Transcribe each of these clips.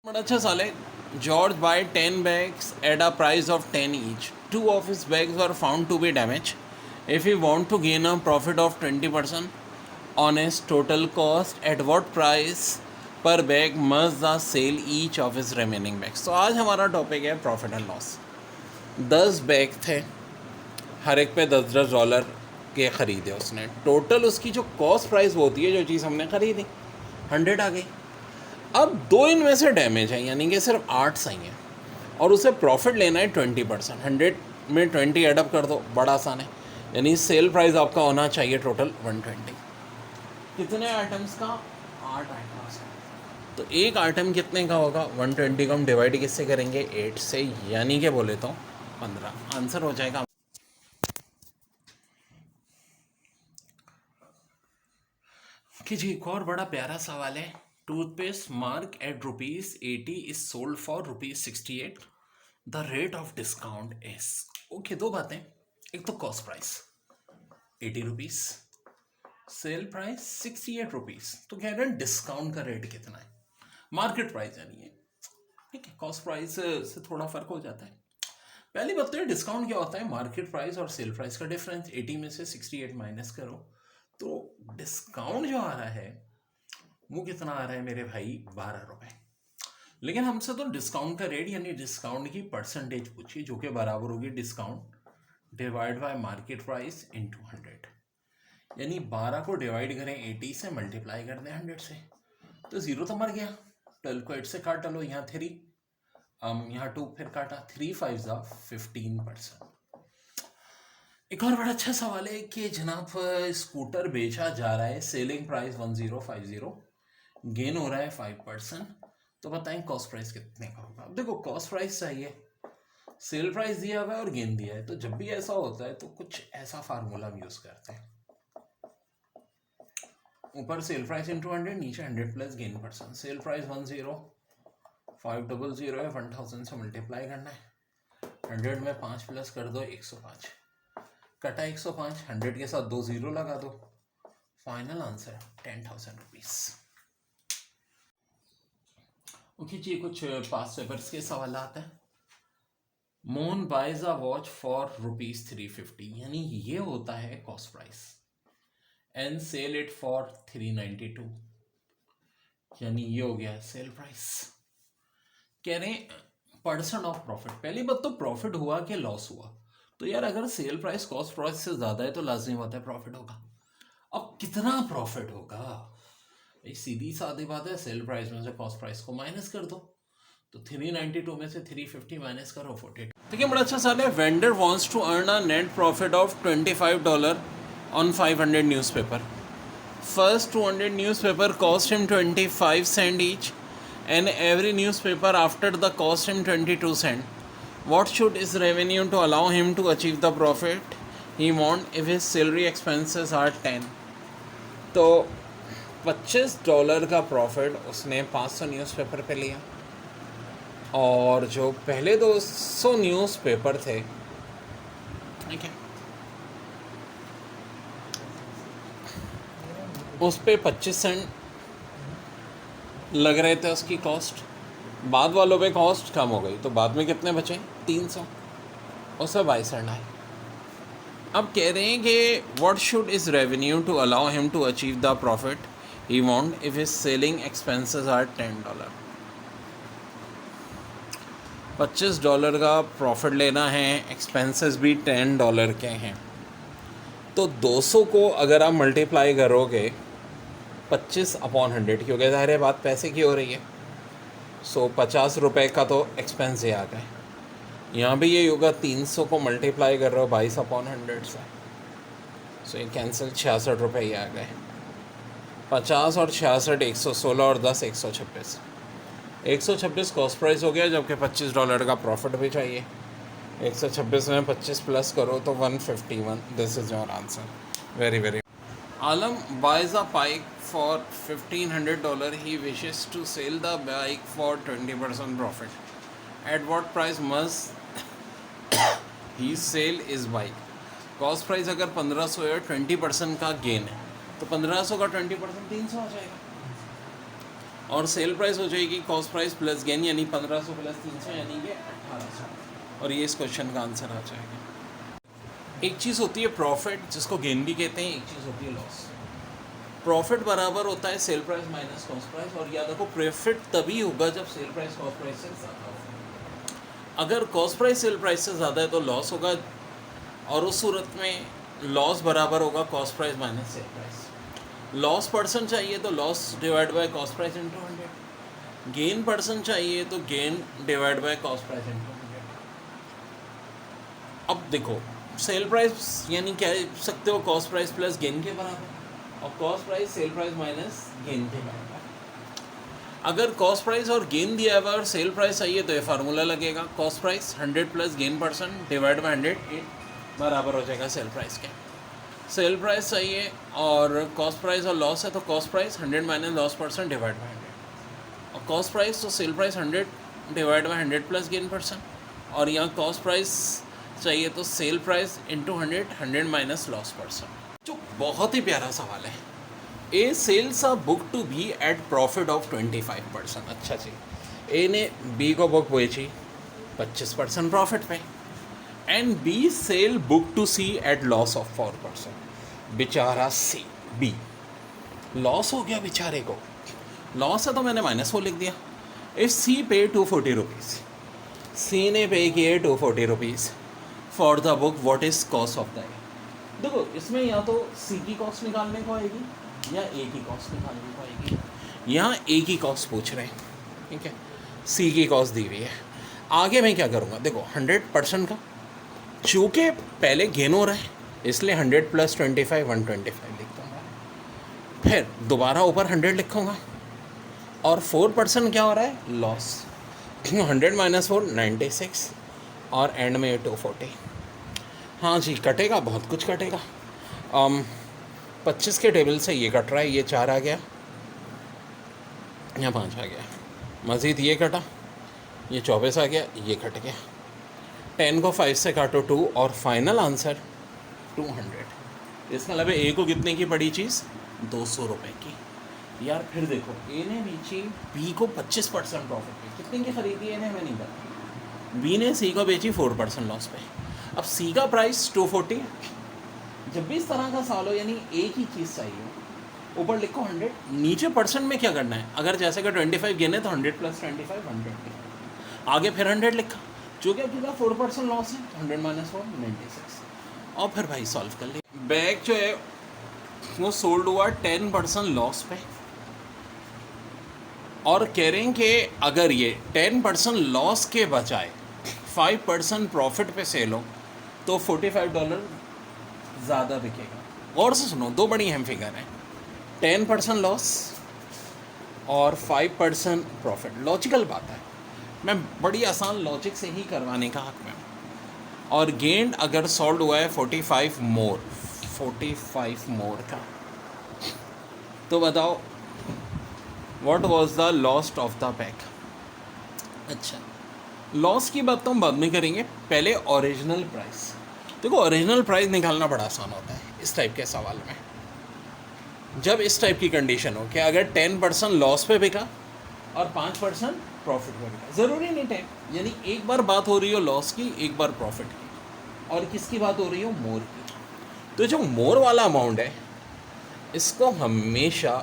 बड़ा अच्छा साल है. George bought 10 bags at a price of 10 each. Two of his bags were found to be damaged. If he want to gain a profit of 20% on his total cost, at what price per bag must the sell each of his remaining bags? तो आज हमारा topic है profit and loss. 10 bag थे, हर एक पे $10 के ख़रीदे उसने. टोटल उसकी जो कॉस्ट प्राइस होती है, जो चीज़ हमने ख़रीदी, 100 आ गई. अब दो इनमें से डैमेज है, यानी कि सिर्फ 8 सही हैं और उसे प्रॉफिट लेना है 20%. 100 में 20 एडअप कर दो, बड़ा आसान है. यानी सेल प्राइस आपका होना चाहिए टोटल 120. कितने आइटम्स का? 8 आइटम्स का. तो एक आइटम कितने का होगा? 120 को हम डिवाइड किससे करेंगे? 8 से, यानी कि बोले तो 15. आंसर हो जाएगा. कि जी एक और बड़ा प्यारा सवाल है. Toothpaste marked at ₹80 is sold for ₹68. The rate of discount is. Okay, दो बातें. एक तो कॉस्ट प्राइस ₹80, सेल प्राइस ₹68. तो कह रहे हैं डिस्काउंट का रेट कितना है. मार्केट प्राइस यानी है, ठीक है. कॉस्ट प्राइस से थोड़ा फर्क हो जाता है. पहली बात तो डिस्काउंट क्या होता है? मार्केट प्राइस और सेल प्राइस का डिफरेंस. 80 में से 68 माइनस करो तो डिस्काउंट जो आ रहा है वो कितना आ रहा है मेरे भाई? ₹12. लेकिन हमसे तो डिस्काउंट का रेट यानी डिस्काउंट की परसेंटेज पूछी, जो कि बराबर होगी discount divide by market price into 100. यानी 12 को डिवाइड करें 80 से, मल्टीप्लाई कर दें 100 से, तो 0 तो मर गया. 12 को 8 से काट लो, यहाँ 3, यहाँ 2 फिर काटा. 3 5 जा 15%. एक और बड़ा अच्छा सवाल है कि जनाब स्कूटर बेचा जा रहा है, सेलिंग प्राइस 1050, गेन हो रहा है 5%. तो बताएं कॉस्ट प्राइस कितने का होगा. अब देखो, कॉस्ट प्राइस चाहिए, सेल प्राइस दिया हुआ है और गेन दिया है. तो जब भी ऐसा होता है तो कुछ ऐसा फार्मूला हम यूज करते हैं. ऊपर सेल प्राइस इंटू 100, नीचे 100 plus gain percent. Sale price 10500 है, 1000 से मल्टीप्लाई करना है. 100 में 5 प्लस कर दो 105, कटा 105. 100 के साथ 2 0 लगा दो. Final answer ₹10,000. ओके जी, कुछ पास्ट पेपर्स के सवाल आते हैं. Mohan buys a watch for ₹350, यानी ये होता है cost price, and sell it for 392, यानी ये हो गया सेल प्राइस. कह रहे हैं परसेंट ऑफ प्रॉफिट. पहली बात तो प्रॉफिट हुआ कि लॉस हुआ. तो यार अगर सेल प्राइस कॉस्ट प्राइस से ज़्यादा है तो लाजमी बात है प्रॉफिट होगा. अब कितना प्रॉफिट होगा? सीधी सादी बात है, सेल प्राइस में से कॉस्ट प्राइस को माइनस कर दो. तो 392 में से 350 माइनस करो 42. ठीक है, बड़ा अच्छा सवाल है. Vendor wants to earn a net profit of $25 on 500 newspaper. First 200 newspaper cost him 25 cents each, and every newspaper after the cost him 22 cents. What should his revenue to allow him to achieve the profit he want if his salary expenses are 10? तो $25 का profit उसने 500 newspaper पे लिया, और जो पहले 200 newspaper थे, ठीक है, उस पे 25 सेंट लग रहे थे उसकी कॉस्ट. बाद वालों पे कॉस्ट कम हो गई, तो बाद में कितने बचे? 300. उससे 22 सेंट आए. अब कह रहे हैं कि what should is revenue to allow him to achieve the profit he want if his selling expenses are $10. $25 का प्रॉफिट लेना है, एक्सपेंसेस भी $10 के हैं. तो 200 को अगर आप मल्टीप्लाई करोगे 25/100, क्योंकि ज़ाहिर है बात पैसे की हो रही है, सो ₹50 का तो एक्सपेंस ही आ गए. यहाँ भी ये होगा, 300 को मल्टीप्लाई कर रहे हो 22/100 से, सो ये कैंसिल ₹66 ही आ गए. 50 और 66 116 और 10 126. 126 कॉस्ट प्राइस हो गया, जबकि $25 का प्रॉफिट भी चाहिए. 126 में 25 प्लस करो तो 151. This is your answer. Very very. Alam buys a bike for $1,500. He wishes to sell the bike for 20% profit. At what price must he sell his bike? Cost price अगर 1500 है, 20% का gain है, तो 1500 का 20% 300 आ जाएगा. और सेल प्राइस हो जाएगी कॉस्ट प्राइस प्लस गेन, यानी 1500 प्लस 300 यानी कि 1800, और ये इस क्वेश्चन का आंसर आ जाएगा। एक चीज़ होती है प्रॉफिट, जिसको गेन भी कहते हैं, एक चीज़ होती है लॉस। प्रॉफिट बराबर होता है sale price minus cost price, और याद रखो प्रॉफिट तभी होगा जब सेल प्राइस कॉस्ट प्राइस से ज़्यादा होगा। अगर कॉस्ट प्राइस सेल प्राइस से ज़्यादा है तो लॉस होगा, और उस सूरत में लॉस बराबर होगा cost price minus sale price. Loss percent चाहिए तो loss divide by cost price into 100, gain percent चाहिए तो gain divide by cost price into 100। अब देखो सेल प्राइस यानी क्या सकते हो, कॉस्ट प्राइस प्लस गेन के बराबर, और cost price sale price minus gain के बराबर। अगर कॉस्ट प्राइस और गेन दिया हुआ और सेल प्राइस चाहिए तो ये फार्मूला लगेगा, cost price 100 plus gain percent divide by 100 बराबर हो जाएगा सेल प्राइस के। सेल प्राइस चाहिए और कॉस्ट प्राइस और लॉस है तो cost price 100 minus loss percent divide by 100, और कॉस्ट प्राइस तो sale price 100 divide by 100 plus gain percent, और यहाँ कॉस्ट प्राइस चाहिए तो sale price into 100 minus loss percent. जो बहुत ही प्यारा सवाल है, ए sales are book to be at profit of 25%। अच्छा जी, ए ने बी को बुक बेची 25% प्रॉफिट पे, and B sell book to C at loss of 4%। बेचारा सी बी लॉस हो गया बेचारे को, लॉस है तो मैंने -4 लिख दिया। इफ सी पे 240 रुपीज़, सी ने पे किए 240 rupees for the book, what is cost of the ए। देखो इसमें या तो सी की कॉस्ट निकालने को आएगी या ए की कॉस्ट निकालने को आएगी। यहाँ ए की कॉस्ट पूछ रहे हैं, ठीक है, सी की कॉस्ट दी हुई है। आगे मैं क्या करूँगा, देखो 100% का, चूँकि पहले गेन हो रहा है इसलिए 100 प्लस 25 125 लिख दूँगा, फिर दोबारा ऊपर 100 लिखूँगा, और 4% क्या हो रहा है, लॉस। 100 माइनस 4 96, और एंड में 240। हाँ जी कटेगा, बहुत कुछ कटेगा। 25 के टेबल से ये कट रहा है, ये 4 आ गया, यहाँ 5 आ गया, मज़ीद ये कटा, ये 24 आ गया, ये कट गया। 10 को 5 से काटो 2, और फाइनल आंसर 200। इसका मतलब ए को कितने की पड़ी चीज़, 200 रुपये की। यार फिर देखो ए ने बेची बी को 25% प्रॉफिट पे, कितने की खरीदी है हमें नहीं पता, बी ने सी को बेची 4% लॉस पे। अब सी का प्राइस 240 है। जब भी इस तरह का सवाल हो यानी एक ही चीज़ चाहिए, ऊपर लिखो 100, नीचे परसेंट में क्या करना है, अगर जैसे कि 25 गिने तो 100 प्लस 25 120, आगे फिर 100 लिखा, चूँकि आपके 4% लॉस है तो 100 माइनस 4 96, और फिर भाई सॉल्व कर लिया। बैग जो है वो सोल्ड हुआ 10% लॉस पे, और कह रहे हैं कि अगर ये 10% लॉस के बजाय 5% प्रॉफिट पे सेल हो तो $45 ज़्यादा बिकेगा। और से सुनो, दो बड़ी अहम फिगर हैं, 10% लॉस और 5% प्रॉफिट। लॉजिकल बात है, मैं बड़ी आसान लॉजिक से ही करवाने का हक में हूँ। और गेंड अगर सॉल्व हुआ है 45 मोर का, तो बताओ what was the lost of the bag. अच्छा, लॉस की बात तो हम बाद में करेंगे, पहले ओरिजिनल प्राइस। देखो ओरिजिनल प्राइस निकालना बड़ा आसान होता है इस टाइप के सवाल में, जब इस टाइप की कंडीशन हो कि अगर 10% लॉस पे बिका और 5% प्रॉफिट पे बिका। ज़रूरी नहीं 10, यानी एक बार बात हो रही हो लॉस की, एक बार प्रॉफिट की, और किसकी बात हो रही हो, मोर की। तो जो मोर वाला अमाउंट है इसको हमेशा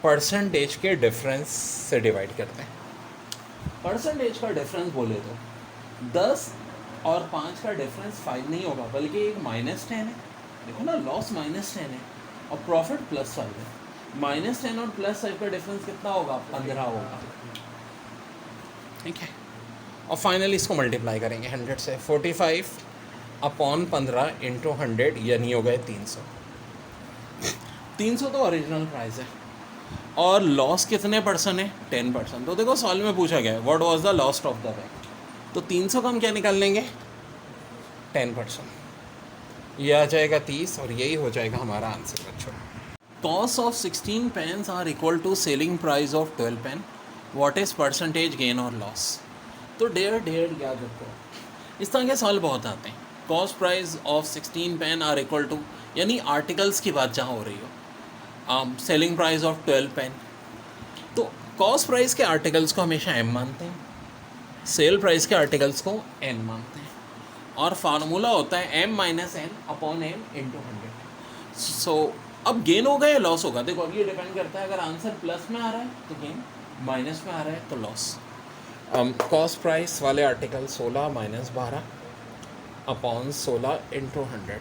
परसेंटेज के डिफरेंस से डिवाइड करते हैं। परसेंटेज का डिफरेंस बोले तो 10 और 5 का डिफरेंस 5 नहीं होगा, बल्कि एक -10 है। देखो ना, लॉस -10 है और प्रॉफिट +5 है। -10 और +5 का डिफरेंस कितना होगा, 15 होगा, ठीक है। और फाइनली इसको मल्टीप्लाई करेंगे 100 से, 45 अपॉन 15 इंटू 100, यानी हो गए 300। 300 तो ओरिजिनल प्राइस है, और लॉस कितने परसेंट है, 10%। तो देखो सवाल में पूछा गया है what was the lost of the bag, तो 300 का हम क्या निकाल लेंगे, 10%, ये आ जाएगा 30, और यही हो जाएगा हमारा आंसर बच्चों। Cost of 16 pens are equal to selling price of 12 pen, what is percentage gain और लॉस। तो डेढ़ याद रखो, इस तरह के सवाल बहुत आते हैं। Cost price of 16 pen are equal to, यानी आर्टिकल्स की बात जहाँ हो रही हो, सेलिंग प्राइस ऑफ 12 पेन, तो कॉस्ट प्राइस के आर्टिकल्स को हमेशा एम मानते हैं, सेल प्राइस के आर्टिकल्स को एन मानते हैं, और फार्मूला होता है M minus N upon M into 100। So अब गेन होगा या लॉस होगा, देखो अब ये डिपेंड करता है, अगर आंसर प्लस में आ रहा है तो गेन, माइनस में आ रहा है तो लॉस। कॉस्ट प्राइस वाले article 16 minus 12 upon 16 into 100।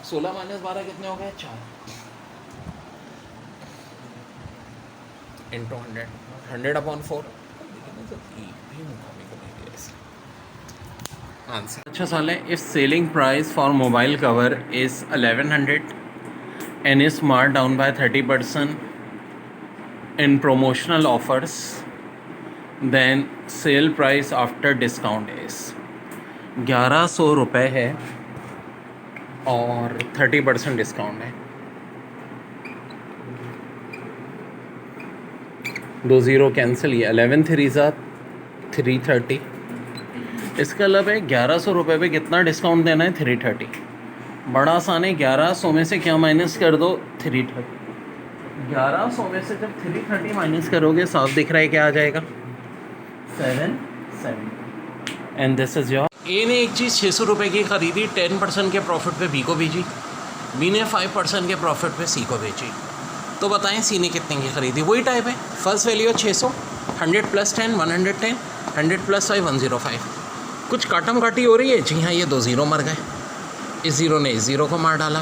16 minus 12 कितने हो गए, 4 इंटू 100, 100 अपॉन 4। आंसर अच्छा सवाल है। If selling price for mobile cover is 1100 and is marked down by 30% in promotional offers, then sale price after discount is 1100 रुपये है और 30% डिस्काउंट है। 2 0 कैंसिल, ये 11 3 330। इसका मतलब है 1100 रुपये पे कितना डिस्काउंट देना है, 330। बड़ा आसान है, 1100 में से क्या माइनस कर दो, 330। 1100 में से जब 330 माइनस करोगे, साफ दिख रहा है क्या आ जाएगा, 770। And this is your. ए ने एक चीज़ 600 रुपये की ख़रीदी, 10% के प्रॉफिट पे बी को भेजी, बी ने 5% के प्रॉफिट पे सी को भेजी। तो बताएं सी ने कितने की ख़रीदी, वही टाइप है। First value 600, 100 + 10 110, 100 + 5 105। कुछ काटम काटी हो रही है, जी हाँ, ये 2 0 मर गए, इस ज़ीरो ने इस ज़ीरो को मार डाला।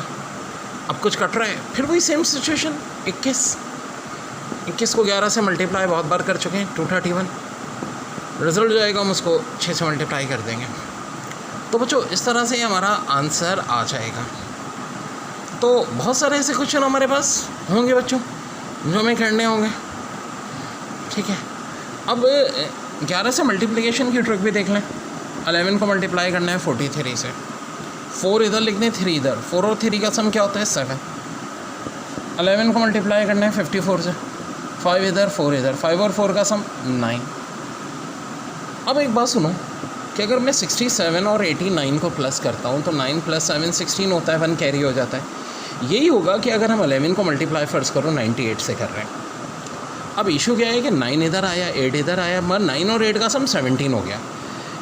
अब कुछ कट रहा है, फिर वही सेम सिचुएशन। 21 को 11 से मल्टीप्लाई बहुत बार कर चुके हैं, 231। रिजल्ट जो आएगा हम उसको 6 से मल्टीप्लाई कर देंगे। तो बच्चों इस तरह से हमारा आंसर आ जाएगा। तो बहुत सारे ऐसे क्वेश्चन हमारे पास होंगे बच्चों जो हमें करने होंगे, ठीक है। अब 11 से मल्टीप्लिकेशन की ट्रिक भी देख लें। 11 को मल्टीप्लाई करना है 43 से, 4 इधर लिख दें, 3 इधर, 4 और 3 का सम क्या होता है, 7। 11 को मल्टीप्लाई करना है 54 से, 5 इधर 4 इधर, 5 और 4 का सम 9। अब एक बात सुनो कि अगर मैं 67 और 89 को प्लस करता हूँ तो 9 + 7 16 होता है, 1 कैरी हो जाता है। यही होगा कि अगर हम 11 को मल्टीप्लाई फर्स्ट करो 98 से कर रहे हैं। अब इशू क्या है कि 9 इधर आया, 8 इधर आया, मगर 9 और 8 का सम 17 हो गया।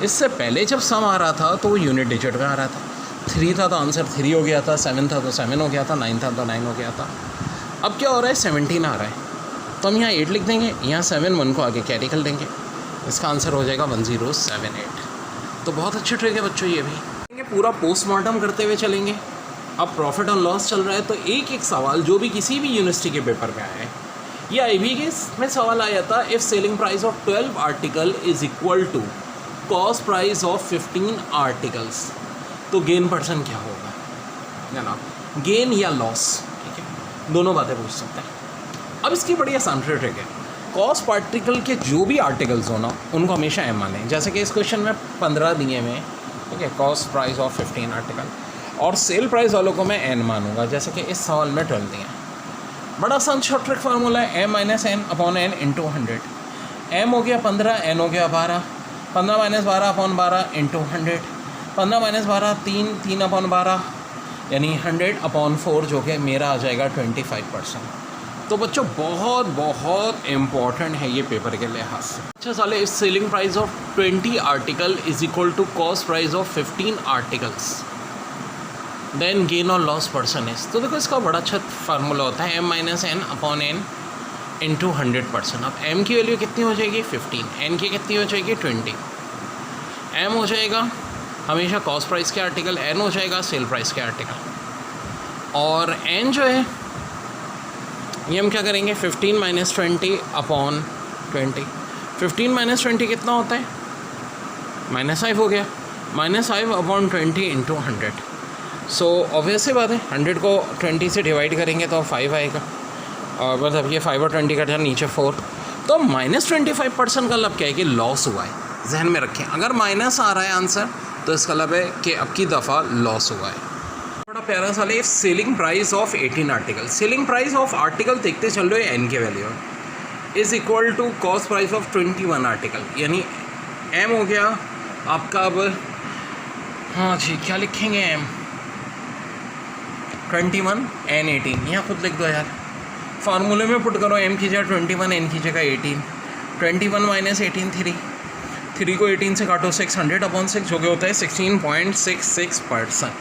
इससे पहले जब सम आ रहा था तो वो यूनिट डिजिट में आ रहा था। 3 था तो आंसर 3 हो गया था, 7 था तो 7 हो गया था, 9 था तो 9 हो गया था। अब क्या हो रहा है, 17 आ रहा है, तो हम यहाँ 8 लिख देंगे, यहाँ 7 1 को आगे कैरी कर देंगे, इसका आंसर हो जाएगा 1078। तो बहुत अच्छी ट्रिक है बच्चों ये भी। पूरा पोस्टमार्टम करते हुए चलेंगे। अब प्रॉफिट और लॉस चल रहा है, तो एक एक सवाल जो भी किसी भी यूनिवर्सिटी के पेपर में आया है, ये IB के में सवाल आया था, if selling price of 12 article is equal to cost price of 15 articles, तो गेन % क्या होगा, जनाब, गेन या लॉस, ठीक है, दोनों बातें पूछ सकते हैं। अब इसकी बड़ी आसान ट्रिक है, कॉस्ट पार्टिकल के जो भी आर्टिकल्स हो ना उनको हमेशा एम माने। जैसे कि इस क्वेश्चन में 15 दिए में, ठीक है, कॉस्ट प्राइस ऑफ 15 आर्टिकल, और सेल प्राइस वालों को मैं एन मानूंगा, जैसे कि इस सवाल में 12 दिए। बड़ा आसान शॉर्ट ट्रिक फार्मूला है, m - n upon n into 100। m हो गया 15, n हो गया 12, 15 - 12 अपॉन 12 इंटू 100, 15 - 12 3, 3 अपॉन 12 यानी 100 अपॉन 4, जो कि मेरा आ जाएगा 25%। तो बच्चों बहुत बहुत इम्पॉर्टेंट है ये पेपर के लिहाज से। अच्छा साले, इस selling price of 20 article is equal to cost price of 15 articles, then gain और लॉस % तो देखो इसका बड़ा अच्छा फार्मूला होता है, m - n upon n into 100%। अब m की वैल्यू कितनी हो जाएगी, 15, n की कितनी हो जाएगी, 20। m हो जाएगा हमेशा कॉस्ट प्राइस के आर्टिकल, n हो जाएगा सेल प्राइस के आर्टिकल, और n जो है ये हम क्या करेंगे, 15 - 20 अपॉन 20। 15 - 20 कितना होता है, -5 हो गया, -5 अपॉन 20 इंटू 100। सो ऑब्वियस सी बात है, 100 को 20 से डिवाइड करेंगे तो 5 आएगा, और मतलब ये 5 और 20 का नीचे 4, तो -25% का लब क्या है कि लॉस हुआ है। जहन में रखें, अगर माइनस आ रहा है आंसर तो इसका लब है कि अब की दफ़ा लॉस हुआ है। बड़ा प्यारा सा है, selling price of 18 article, selling price of article देखते चल रहे हो n के value is equal to cost price of 21 article, यानी m हो गया आपका। अब हाँ जी, क्या लिखेंगे, m 21 n 18, यहाँ खुद लिख दो यार, फार्मूले में पुट करो, m की जगह 21 n की जगह 18। 21 माइनस 18 3 को 18 से काटो 6, 100/6 जो कि होता है 16.66%,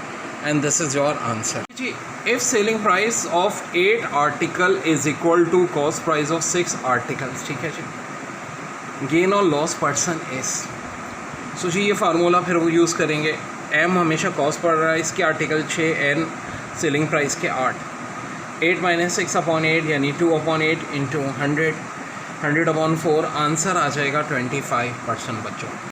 and this is your answer जी। If selling price of 8 article is equal to cost price of 6 articles, ठीक है जी, गेन और लॉस पर्सन इज, सो जी ये फार्मूला फिर वो यूज़ करेंगे। एम हमेशा कॉस्ट प्राइस के आर्टिकल 6, एन सेलिंग प्राइस के 8, 8 माइनस 6/8 यानी 2/8 इंटू 100/4, आंसर आ जाएगा 25% बच्चों।